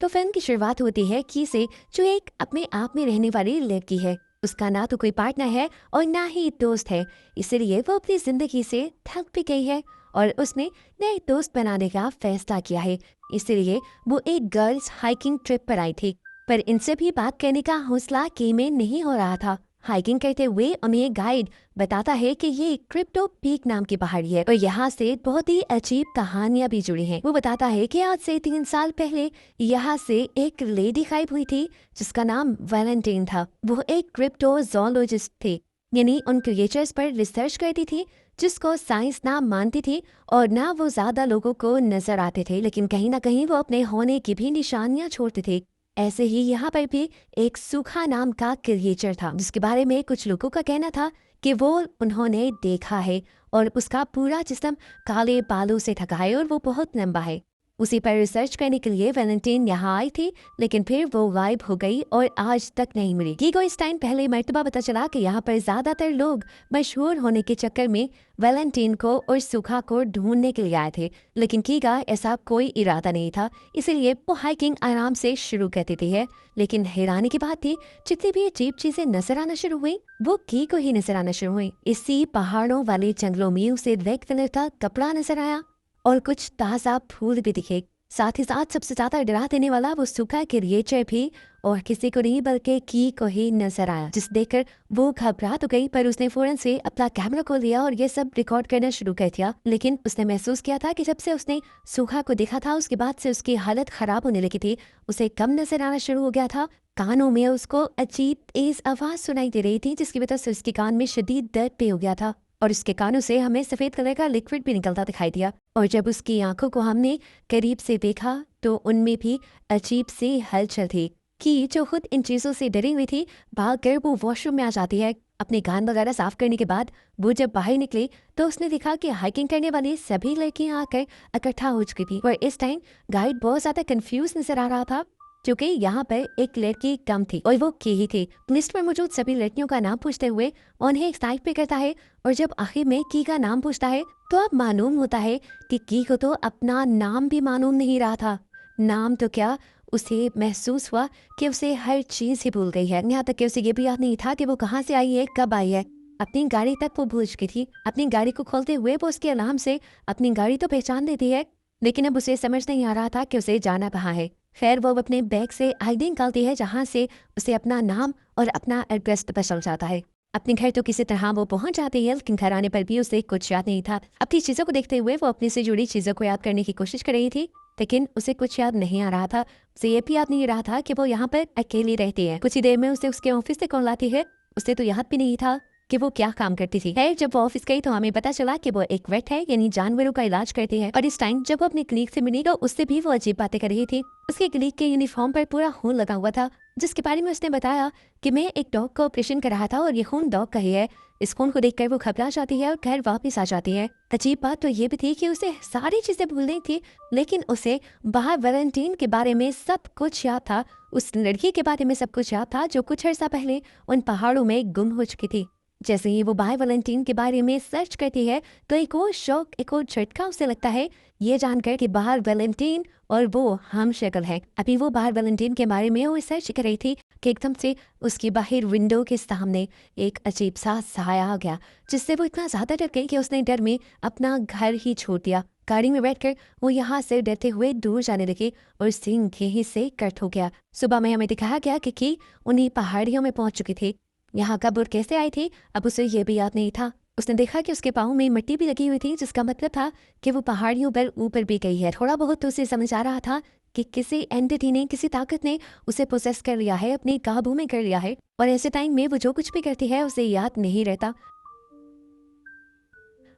तो फिल्म की शुरुआत होती है की से, जो एक अपने आप में रहने वाली लड़की है। उसका ना तो कोई पार्टनर है और ना ही दोस्त है, इसलिए वो अपनी जिंदगी से थक भी गई है और उसने नए दोस्त बनाने का फैसला किया है। इसलिए वो एक गर्ल्स हाइकिंग ट्रिप पर आई थी, पर इनसे भी बात करने का हौसला की में नहीं हो रहा था। हाइकिंग करते हुए उन्हें गाइड बताता है कि ये क्रिप्टो पीक नाम की पहाड़ी है और यहाँ से बहुत ही अजीब कहानियां भी जुड़ी हैं। वो बताता है कि आज से 3 साल पहले यहाँ से एक लेडी गायब हुई थी जिसका नाम वैलेंटाइन था। वो एक क्रिप्टोजोलॉजिस्ट थे, यानी उन क्रिएचर्स पर रिसर्च करती थी जिसको साइंस ना मानती थी और ना वो ज्यादा लोगों को नजर आते थे, लेकिन कहीं ना कहीं वो अपने होने की भी निशानियां छोड़ते थे। ऐसे ही यहाँ पर भी एक सूखा नाम का क्रिएचर था जिसके बारे में कुछ लोगों का कहना था कि वो उन्होंने देखा है और उसका पूरा जिस्म काले बालों से ढका है और वो बहुत लंबा है। उसी पर रिसर्च करने के लिए वैलेंटाइन यहाँ आई थी, लेकिन फिर वो गायब हो गई और आज तक नहीं मिली। गीगो इस टाइम पहले मर्तबा पता चला कि यहाँ पर ज्यादातर लोग मशहूर होने के चक्कर में वैलेंटाइन को और सुखा को ढूंढने के लिए आए थे, लेकिन कीगा ऐसा कोई इरादा नहीं था, इसीलिए वो हाइकिंग आराम से शुरू कर देती है। लेकिन हैरानी की बात थी, जितनी भी अजीब चीजें नजर आना शुरू हुई वो की को ही नजर आना शुरू हुई। इसी पहाड़ों वाले जंगलों में उसे रेड कलर का कपड़ा नजर आया और कुछ ताज़ा फूल भी दिखे। साथ ही साथ सबसे ज्यादा डरा देने वाला वो सूखा क्रिएचर भी और किसी को नहीं बल्कि की को ही नजर आया, जिस देखकर वो घबरा तो गई, पर उसने फौरन से अपना कैमरा खोल लिया और ये सब रिकॉर्ड करना शुरू कर दिया। लेकिन उसने महसूस किया था कि जब से उसने सूखा को देखा था उसके बाद से उसकी हालत खराब होने लगी थी। उसे कम नजर आना शुरू हो गया था, कानों में उसको अजीब तेज आवाज सुनाई दे रही थी जिसकी वजह से उसके कान में शदीद दर्द भी हो गया था और उसके कानों से हमें सफेद कलर का लिक्विड भी निकलता दिखाई दिया। और जब उसकी आंखों को हमने करीब से देखा तो उनमें भी अजीब सी हलचल थी कि जो खुद इन चीजों से डरी हुई थी, भागकर वो वॉशरूम में आ जाती है। अपने कान वगैरह साफ करने के बाद वो जब बाहर निकली तो उसने देखा कि हाइकिंग करने वाली सभी लड़कियां आकर इकट्ठा हो चुकी थी और इस टाइम गाइड बहुत ज्यादा कंफ्यूज नजर आ रहा था क्योंकि यहाँ पर एक लड़की कम थी और वो की ही थी। लिस्ट पर मौजूद सभी लड़कियों का नाम पूछते हुए उन्हें एक्साइट पे करता है और जब आखिर में की का नाम पूछता है तो अब मालूम होता है कि की को तो अपना नाम भी मालूम नहीं रहा था। नाम तो क्या, उसे महसूस हुआ कि उसे हर चीज ही भूल गई है, यहाँ तक कि उसे ये भी याद नहीं था कि वो कहाँ से आई है, कब आई है। अपनी गाड़ी तक वो भूल चुकी थी। अपनी गाड़ी को खोलते हुए वो उसके अलार्म से अपनी गाड़ी तो पहचान लेती है, लेकिन अब उसे समझ नहीं आ रहा था कि उसे जाना कहाँ है। खैर वो अपने बैग से आईडी निकालती है जहाँ से उसे अपना नाम और अपना एड्रेस पता चल जाता है। अपने घर तो किसी तरह वो पहुंच जाती है, लेकिन घर आने पर भी उसे कुछ याद नहीं था। अपनी चीजों को देखते हुए वो अपने से जुड़ी चीजों को याद करने की कोशिश कर रही थी, लेकिन उसे कुछ याद नहीं आ रहा था। उसे ये भी याद नहीं रहा था कि वो यहाँ पर अकेली रहती है। कुछ ही देर में उसे उसके ऑफिस से कॉल आती है। उसे तो याद भी नहीं था कि वो क्या काम करती थी। है जब वो ऑफिस गई तो हमें पता चला कि वो एक वेट है, यानी जानवरों का इलाज करती है। और इस टाइम जब वो अपने क्लिनिक से मिली तो उससे भी वो अजीब बातें कर रही थी। उसके क्लिनिक के यूनिफॉर्म पर पूरा खून लगा हुआ था, जिसके बारे में उसने बताया कि मैं एक डॉग का ऑपरेशन कर रहा था और ये खून डॉग का ही है। इस खून को देखकर वो घबरा जाती है और घर वापस आ जाती है। अजीब बात तो ये भी थी कि उसे सारी चीजें भूलनी थी, लेकिन उसे बाहर वैलेंटाइन के बारे में सब कुछ याद था। उस लड़की के बारे में सब कुछ याद था जो कुछ अर्सा पहले उन पहाड़ों में गुम हो चुकी थी। जैसे ही वो बाय वैलेंटाइन के बारे में सर्च करती है तो एक और शौक, एक और झटका उसे लगता है ये जानकर कि बाहर वैलेंटाइन और वो हम शक्ल है। अभी वो बाहर वैलेंटाइन के बारे में वो सर्च कर रही थी कि एकदम से उसकी बाहर विंडो के सामने एक अजीब सा साया आ गया, जिससे वो इतना ज्यादा डर गई कि उसने डर में अपना घर ही छोड़ दिया। गाड़ी में बैठकर वो यहाँ से डरते हुए दूर जाने लगे और सिंह ही से कट हो गया। सुबह में हमें दिखाया गया कि उन्हीं पहाड़ियों में पहुंच चुकी थी। यहाँ कब और कैसे आई थी अब उसे ये भी याद नहीं था। उसने देखा कि उसके पाँव में मिट्टी भी लगी हुई थी, जिसका मतलब था कि वो पहाड़ियों पर ऊपर भी गई है। थोड़ा बहुत तो उसे समझ आ रहा था कि किसी एंटिटी ने, किसी ताकत ने उसे पोसेस कर लिया है, अपने काबू में कर लिया है, और ऐसे टाइम में वो जो कुछ भी करती है उसे याद नहीं रहता।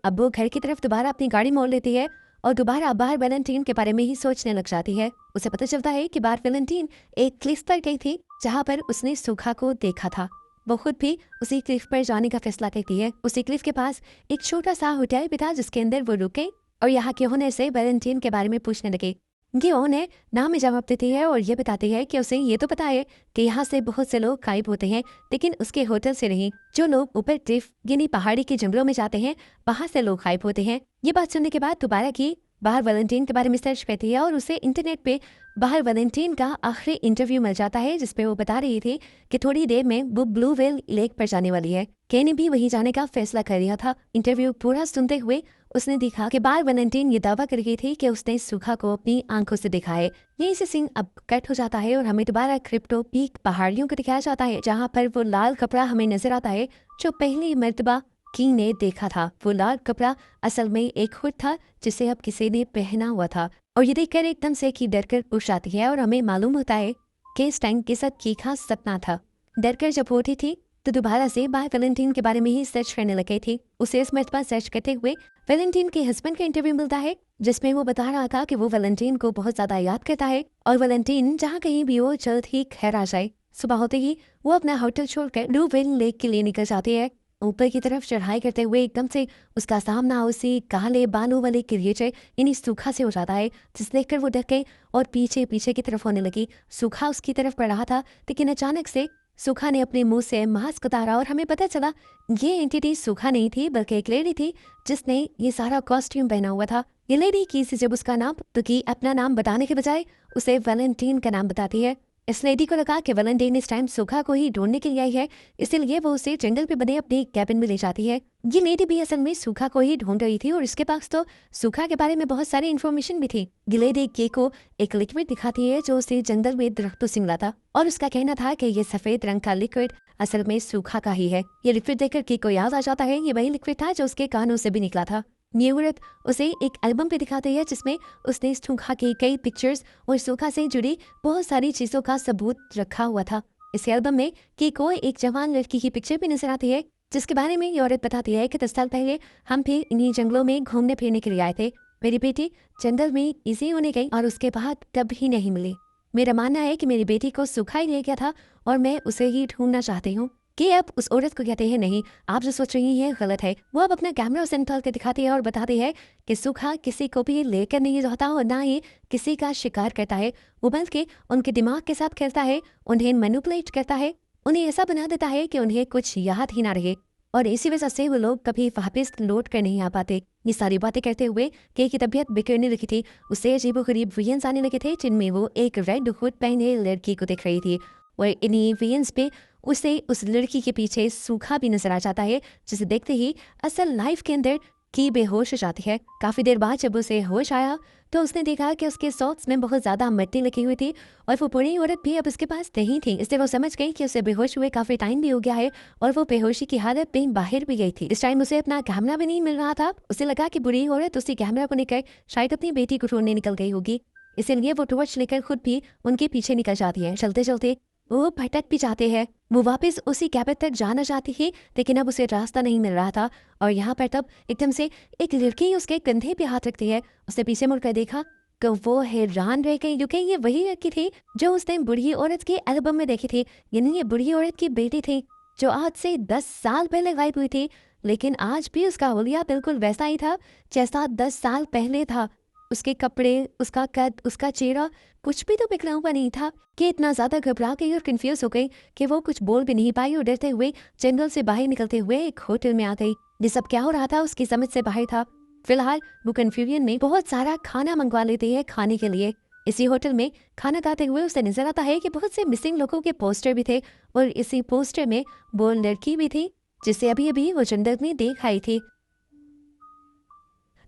अब वो घर की तरफ दोबारा अपनी गाड़ी मोड़ लेती है और दोबारा बाहर वैलेंटाइन के बारे में ही सोचने लग जाती है। उसे पता चलता है कि बाहर वैलेंटाइन एक क्लिफ पर गई थी जहाँ पर उसने सूखा को देखा था। वो खुद भी उसी क्लिफ पर जाने का फैसला करती है। उसी क्लिफ के पास एक छोटा सा होटल भी था जिसके अंदर वो रुके और यहाँ के ओनर से वैलेंटाइन के बारे में पूछने लगे। ये ओनर नाम में जवाब देती है और ये बताती है कि उसे ये तो पता है कि यहाँ से बहुत से लोग गायब होते हैं, लेकिन उसके होटल से नहीं। जो लोग ऊपर क्लिफ यानी पहाड़ी के जंगलों में जाते हैं वहां से लोग गायब होते हैं। ये बात सुनने के बाद दोबारा की बाहर वैलेंटाइन के बारे में सर्च करती है और उसे इंटरनेट पे बाहर वैलेंटाइन का आखिरी इंटरव्यू मिल जाता है, जिसपे वो बता रही थी कि थोड़ी देर में वो ब्लू व्हेल लेक पर जाने वाली है। के ने भी वहीं जाने का फैसला कर लिया था। इंटरव्यू पूरा सुनते हुए उसने देखा कि बार वैलेंटाइन ये दावा कर रही थी कि उसने सूखा को अपनी आंखों से देखा है। यहीं से सीन अब कट हो जाता है और हमें दोबारा क्रिप्टो पीक पहाड़ियों को दिखाया जाता है, जहाँ पर वो लाल कपड़ा हमें नजर आता है जो पहली मर्तबा की ने देखा था। वो लाल कपड़ा असल में एक हुड था जिसे अब किसी ने पहना हुआ था, और ये देखकर एकदम से की डरकर उठ आती है और हमें मालूम होता है कि इस टाइम के साथ की खास सपना था। डरकर जब उठी थी तो दोबारा से बाय वैलेंटाइन के बारे में ही सर्च करने लगे थे। उसे इस मर्तबा सर्च करते हुए वैलेंटाइन के हस्बैंड का इंटरव्यू मिलता है, जिसमें वो बता रहा था कि वो वैलेंटाइन को बहुत ज्यादा याद करता है और वैलेंटाइन जहाँ कहीं भी हो जल्द ही घर आ जाए। सुबह होते ही वो अपना होटल छोड़कर ब्लू व्हेल लेक के लिए निकल जाती है। ऊपर की तरफ चढ़ाई करते हुए एकदम से उसका सामना उसी काले बालों वाले क्रिएचर यानी सूखा से हो जाता है, जिसे देखकर वो डर गई और पीछे पीछे की तरफ होने लगी। सूखा उसकी तरफ बढ़ रहा था, लेकिन अचानक से सूखा ने अपने मुंह से मास्क उतारा और हमें पता चला ये एंटिटी सूखा नहीं थी बल्कि एक लेडी थी जिसने ये सारा कॉस्ट्यूम पहना हुआ था। ये लेडी की से जब उसका नाम तो की अपना नाम बताने के बजाय उसे वैलेंटाइन का नाम बताती है। इस लेडी को लगा कि वैलेंटाइन इस टाइम सूखा को ही ढूंढने के लिए आई है, इसलिए वो उसे जंगल पे बने अपने कैबिन में ले जाती है। ये लेडी भी असल में सूखा को ही ढूंढ रही थी और इसके पास तो सूखा के बारे में बहुत सारी इन्फॉर्मेशन भी थी। ये लेडी के को एक लिक्विड दिखाती है जो उसे जंगल में दरख्तों से मिला था, और उसका कहना था कि ये सफेद रंग का लिक्विड असल में सूखा का ही है। ये लिक्विड देखकर के को याद आ जाता है ये वही लिक्विड था जो उसके कानों से भी निकला था। ये औरत उसे एक एल्बम पे दिखाती है जिसमें उसने सूखा की कई पिक्चर्स और सूखा से जुड़ी बहुत सारी चीजों का सबूत रखा हुआ था। इस एल्बम में की को एक जवान लड़की की पिक्चर भी नजर आती है, जिसके बारे में ये औरत बताती है कि 10 साल पहले हम भी इन्हीं जंगलों में घूमने फिरने के लिए आए थे। मेरी बेटी जंगल में इसी होने गई और उसके बाद कभी नहीं मिली। मेरा मानना है कि मेरी बेटी को सूखा ही ले गया था और मैं उसे ही ढूंढना चाहती हूँ। कि अब उस औरत को कहते हैं नहीं, आप जो सोच रही हैं गलत है। वो अब अपना कैमरा उसे निकाल के दिखाती है और बताती है कि सूखा किसी को भी लेकर नहीं जाता और ना ही किसी का शिकार करता है। वो बल्कि उनके दिमाग के साथ खेलता है, उन्हें मैनिपुलेट करता है, उन्हें ऐसा बना देता है कि उन्हें कुछ याद ही ना रहे, और इसी वजह से वो लोग कभी वापस लौट कर नहीं आ पाते। ये सारी बातें करते हुए के की तबीयत बिगड़ने लगी थी। उससे अजीबोगरीब विजन्स आने लगे थे जिनमें वो एक रेड हुड पहने लड़की को देख रही थी, और इन्हीं विजन्स पे उसे उस लड़की के पीछे सूखा भी नजर आ जाता है, जिसे देखते ही असल लाइफ के अंदर की बेहोश हो जाती है। काफी देर बाद जब उसे होश आया तो उसने देखा कि उसके सॉक्स में बहुत ज्यादा मिट्टी लगी हुई थी और वो बूढ़ी औरत भी अब उसके पास नहीं थी। इससे वो समझ गई कि उसे बेहोश हुए काफी टाइम भी हो गया है और वो बेहोशी की हालत में बाहर भी गई थी। इस टाइम उसे अपना कैमरा भी नहीं मिल रहा था। उसे लगा कि बुरी औरत उसी कैमरा को लेकर शायद अपनी बेटी को ढूंढने निकल गई होगी, इसीलिए वो टॉर्च लेकर खुद भी उनके पीछे निकल जाती है। चलते चलते वो भटक भी जाते हैं। वो वापस उसी कैबिन तक जाना चाहती थी, लेकिन अब उसे रास्ता नहीं मिल रहा था, और यहाँ पर तब एकदम से एक लड़की उसके कंधे पे हाथ रखती है। उसने पीछे मुड़कर देखा तो वो हैरान रह गई, क्योंकि ये वही लड़की थी जो उसने बूढ़ी औरत के एल्बम में देखी थी। यानी ये बूढ़ी औरत की बेटी थी जो आज से 10 साल पहले गायब हुई थी, लेकिन आज भी उसका हुलिया बिल्कुल वैसा ही था जैसा 10 साल पहले था। उसके कपड़े, उसका कद, उसका चेहरा कुछ भी तो बिगड़ा हुआ नहीं था। कि इतना ज्यादा घबरा गई और कंफ्यूज हो गई कि वो कुछ बोल भी नहीं पाई और डरते हुए जंगल से बाहर निकलते हुए एक होटल में आ गई। ये सब क्या हो रहा था उसकी समझ से बाहर था। फिलहाल वो कंफ्यूजन में बहुत सारा खाना मंगवा लेती है खाने के लिए। इसी होटल में खाना खाते हुए उसे नजर आता है कि बहुत से मिसिंग लोगों के पोस्टर भी थे, और इसी पोस्टर में वो लड़की भी थी जिसे अभी अभी वो जंगल में देख आई थी।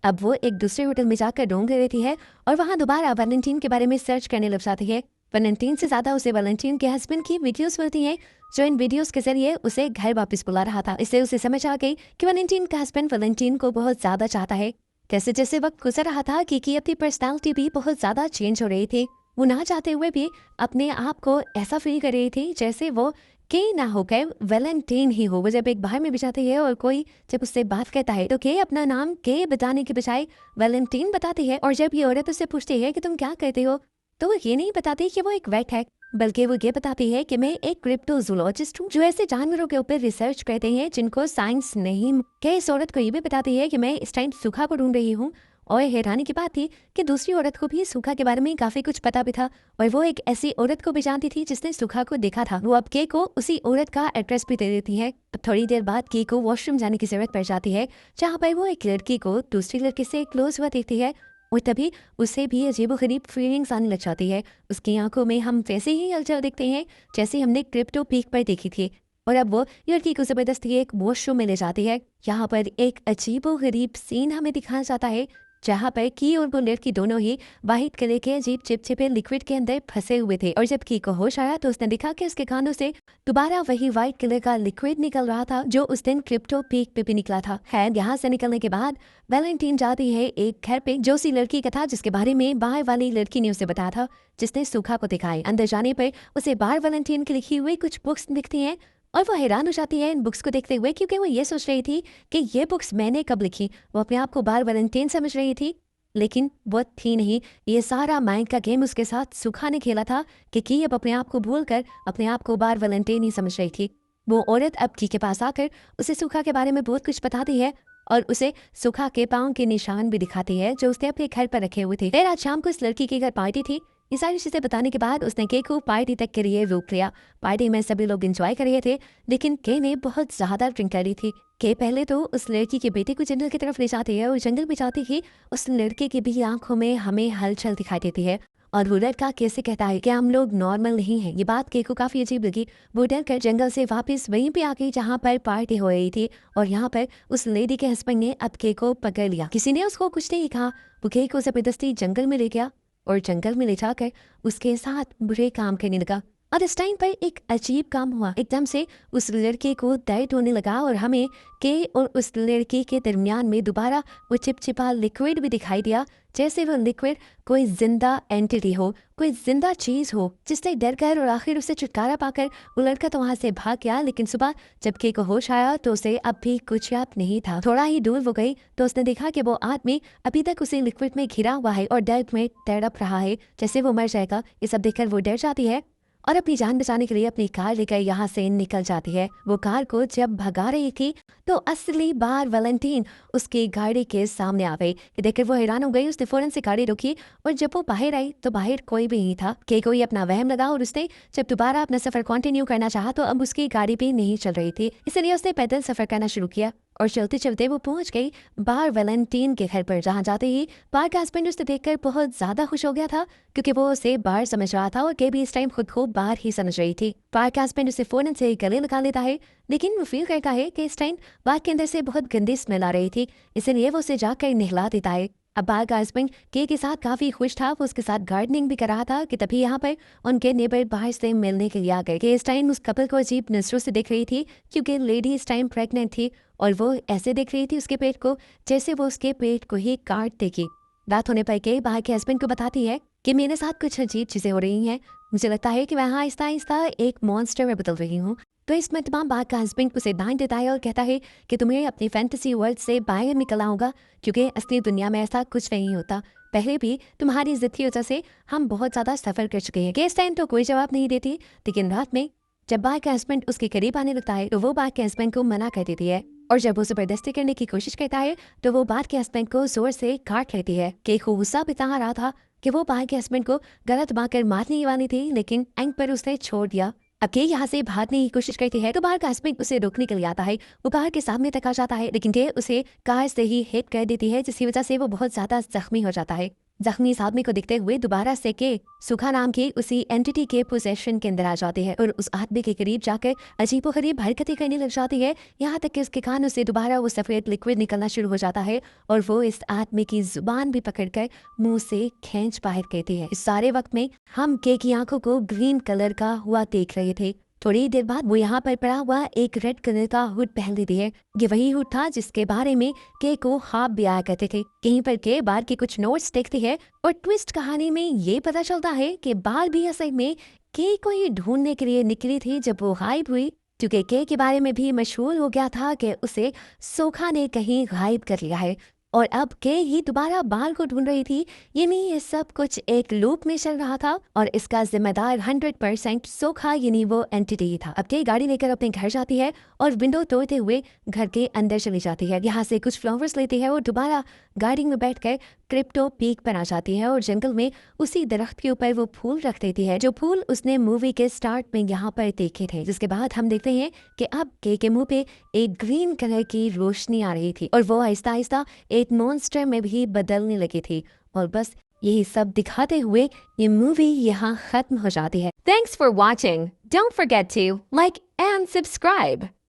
अब वो एक दूसरे होटल में जाकर ढूंढ रही है और वहाँ दोबारा वैलेंटाइन के बारे में सर्च करने लग जाती है। वैलेंटाइन से ज्यादा उसे वैलेंटाइन के हस्बैंड की वीडियोस मिलती हैं, जो इन वीडियोस के जरिए उसे घर वापस बुला रहा था। इससे उसे समझ आ गई कि वैलेंटाइन का हस्बैंड वैलेंटाइन को बहुत ज्यादा चाहता है। जैसे जैसे वक्त गुजर रहा था की अपनी पर्सनालिटी भी बहुत ज्यादा चेंज हो रही थी। वो ना चाहते हुए भी अपने आप को ऐसा फील कर रही थी जैसे वो के ना होकर वैलेंटाइन ही हो। वो जब एक बाहर में भी जाती है और कोई जब उससे बात करता है तो के अपना नाम के बताने के बजाय वैलेंटाइन बताती है, और जब ये औरत उससे पूछती है कि तुम क्या करते हो तो वो ये नहीं बताती कि वो एक वेट है, बल्कि वो ये बताती है कि मैं एक क्रिप्टोजूलॉजिस्ट हूँ जो ऐसे जानवरों के ऊपर रिसर्च करते हैं जिनको साइंस नहीं। क्या इस औरत को ये भी बताती है कि मैं इस टाइम सूखा को ढूंढ रही हूँ, और हैरानी की बात थी कि दूसरी औरत को भी सूखा के बारे में काफी कुछ पता भी था, और वो एक ऐसी औरत को भी जानती थी जिसने सूखा को देखा था। वो अब के को उसी औरत का एड्रेस भी दे देती है। तो थोड़ी देर बाद के को वॉशरूम जाने की जरूरत पड़ जाती है, जहाँ पर वो एक लड़की को दूसरी लड़की से क्लोज हुआ देखती है। और तभी उसे भी अजीबोगरीब फीलिंग्स आने लग जाती है। उसकी आंखों में हम वैसे ही हलचल देखते हैं जैसे हमने क्रिप्टो पीक पर देखी थी। और अब वो लड़की को जबरदस्ती एक वॉशरूम में ले जाती है। यहाँ पर एक अजीबोगरीब सीन हमें दिखाया जाता है जहाँ पर की और वो लड़की दोनों ही वाइट कलर के अजीब चिपचिपे लिक्विड के अंदर फंसे हुए थे। और जब की को होश आया तो उसने देखा कि उसके कानों से दोबारा वही व्हाइट कलर का लिक्विड निकल रहा था जो उस दिन क्रिप्टो पीक पे भी निकला था। खैर यहाँ से निकलने के बाद वैलेंटाइन जाती है एक घर पे जो सी लड़की का था जिसके बारे में बाहर वाली लड़की ने उसे बताया था, जिसने सूखा को दिखाई। अंदर जाने पर उसे बाहर वैलेंटाइन की लिखी हुई कुछ बुक्स दिखती हैं और वो हैरान हो जाती है इन बुक्स को देखते हुए, क्योंकि वो ये सोच रही थी कि ये बुक्स मैंने कब लिखी। वो अपने आप को बार वैलेंटाइन समझ रही थी, लेकिन वो थी नहीं। ये सारा माइंड का गेम उसके साथ सूखा ने खेला था कि की अब अपने आप को भूलकर अपने आप को बार वैलेंटाइन ही समझ रही थी। वो औरत अब की के पास आकर उसे सूखा के बारे में बहुत कुछ बताती है और उसे सूखा के पाँव के निशान भी दिखाती है जो उसने अपने घर पर रखे हुए थे। फिर आज शाम को इस लड़की के घर पार्टी थी। ये सारी चीजें बताने के बाद उसने के को पार्टी तक के लिए रोक लिया। पार्टी में सभी लोग एंजॉय कर रहे थे, लेकिन के ने बहुत ज्यादा ड्रिंक कर ली थी। के पहले तो उस लड़की के बेटे को जंगल की तरफ ले जाती है और जंगल में जाती ही उस लड़के की भी आंखों में हमें हलचल दिखाई देती है और वो लड़का कैसे कहता है कि हम लोग नॉर्मल नहीं हैं। ये बात के को काफी अजीब लगी। वो डर कर जंगल से वापस वहीं पे आ गई जहाँ पर पार्टी हो रही थी और यहाँ पर उस लेडी के हस्बैंड ने अब के को पकड़ लिया। किसी ने उसको कुछ नहीं कहा। वो के को जबरदस्ती जंगल में ले गया और जंगल में ले जाकर उसके साथ बुरे काम करने लगा। और इस टाइम पर एक अजीब काम हुआ। एकदम से उस लड़के को दर्द होने लगा और हमें के और उस लड़के के दरमियान में दोबारा वो चिपचिपा लिक्विड भी दिखाई दिया, जैसे वो लिक्विड कोई जिंदा एंटिटी हो, कोई जिंदा चीज हो जिससे डर कर और आखिर उसे छुटकारा पाकर वो लड़का तो वहां से भाग गया। लेकिन सुबह जब के को होश आया तो उसे अब भी कुछ याद नहीं था। थोड़ा ही दूर वो गई तो उसने देखा कि वो आदमी अभी तक उसे लिक्विड में घिरा हुआ है और दर्द में तड़प रहा है जैसे वो मर जाएगा। ये सब देखकर वो डर जाती है और अपनी जान बचाने के लिए अपनी कार लेकर यहाँ से निकल जाती है। वो कार को जब भगा रही थी तो असली बार वैलेंटाइन उसकी गाड़ी के सामने आ गई। देखकर वो हैरान हो गई। उसने फौरन से गाड़ी रोकी और जब वो बाहर आई तो बाहर कोई भी नहीं था। के कोई अपना वहम लगा और उसने जब दोबारा अपना सफर कंटिन्यू करना चाहा तो अब उसकी गाड़ी भी नहीं चल रही थी, इसलिए उसने पैदल सफर करना शुरू किया और चलते चलते वो पहुंच गई बार वैलेंटाइन के घर पर, जहां जाते ही बार का हस्बैंड उसे देखकर बहुत ज्यादा खुश हो गया था क्योंकि वो उसे बार समझ रहा था और के भी इस टाइम खुद को बार ही समझ रही थी। बार का हस्बैंड उसे फौरन से गले लगा लेता है, लेकिन वो फील करता है कि इस टाइम बार के अंदर से बहुत गंदी स्मेल आ रही थी, इसलिए वो उसे जाकर नहला देता है। अब बार का हस्बैंड के साथ काफी खुश था। वो उसके साथ गार्डनिंग भी कर रहा था कि तभी यहाँ पर उनके नेबर बाहर से मिलने के लिए आ गए। के इस टाइम उस कपल को अजीब नजरों से देख रही थी क्योंकि लेडी इस टाइम प्रेग्नेंट थी और वो ऐसे देख रही थी उसके पेट को जैसे वो उसके पेट को ही काट देगी। रात होने पर के बाहर के हस्बैंड को बताती है कि मेरे साथ कुछ अजीब चीजें हो रही हैं। मुझे लगता है कि मैं आहिस्ता आहिस्ता एक मॉन्स्टर में बदल रही हूँ। तो इसमें तमाम बात का हस्बैंड उसे दान देता है और कहता है कि तुम्हें अपनी फैंटेसी वर्ल्ड से बाहर निकलना होगा क्योंकि असली दुनिया में ऐसा कुछ नहीं होता। पहले भी तुम्हारी जिद की वजह से हम बहुत ज्यादा सफर कर चुके हैं। इस टाइम तो कोई जवाब नहीं देती, लेकिन रात में जब बार का हस्बैंड उसके करीब आने लगता है तो वो बार के हस्बैंड को मना कर देती है और जब वो जबरदस्ती करने की कोशिश करता है तो वो बार के हस्बैंड को जोर से काट लेती है। के गुस्सा भी इतना आ रहा था कि वो बार के हस्बैंड को गला दबाकर मारने ही वाली थी, लेकिन एंड पर उसने छोड़ दिया। अब के यहाँ से भागने की कोशिश करती है तो बाहर का हस्बैंड उसे रोकने के लिए आता है। वो बाहर के सामने तक आ जाता है, लेकिन के उसे कार से ही हिट कर देती है जिसकी वजह से वो बहुत ज्यादा जख्मी हो जाता है। जख्मी इस आदमी को देखते हुए दोबारा से के सुखा नाम की उसी एंटिटी के पोजेशन के अंदर आ जाती है और उस आदमी के करीब जाकर अजीबोगरीब हरकतें करने लग जाती है, यहाँ तक कि उसके कानों से दोबारा वो सफेद लिक्विड निकलना शुरू हो जाता है और वो इस आदमी की जुबान भी पकड़कर मुंह से खींच बाहर कहती है। इस सारे वक्त में हम के की आंखों को ग्रीन कलर का हुआ देख रहे थे। थोड़ी देर बाद वो यहाँ पर पड़ा हुआ एक रेड कलर का हुड पहन लेती है। ये वही हुड था जिसके बारे में के को ख्वाब भी आया करते थे। कहीं पर के बार के कुछ नोट्स देखती है और ट्विस्ट कहानी में ये पता चलता है कि बार भी असल में के को ही ढूंढने के लिए निकली थी जब वो गायब हुई, क्योंकि के बारे में भी मशहूर हो गया था कि उसे सोखा ने कहीं गायब कर लिया है और अब के ही दोबारा बाल को ढूंढ रही थी। यानी ये सब कुछ एक लूप में चल रहा था और इसका जिम्मेदार 100% सोखा यानी वो एंटिटी था। अब के गाड़ी लेकर अपने घर जाती है और विंडो तोड़ते हुए घर के अंदर चली जाती है। यहाँ से कुछ फ्लावर्स लेती है और दोबारा गाड़ी में बैठकर क्रिप्टो पीक पर आ जाती है और जंगल में उसी दरख्त के ऊपर वो फूल रख देती है जो फूल उसने मूवी के स्टार्ट में यहाँ पर देखे थे। जिसके बाद हम देखते हैं कि अब के मुंह पे एक ग्रीन कलर की रोशनी आ रही थी और वो आहिस्ता आहिस्ता एक मॉन्स्टर में भी बदलने लगी थी और बस यही सब दिखाते हुए ये मूवी यहाँ खत्म हो जाती है। Thanks for watching. Don't forget to like and subscribe.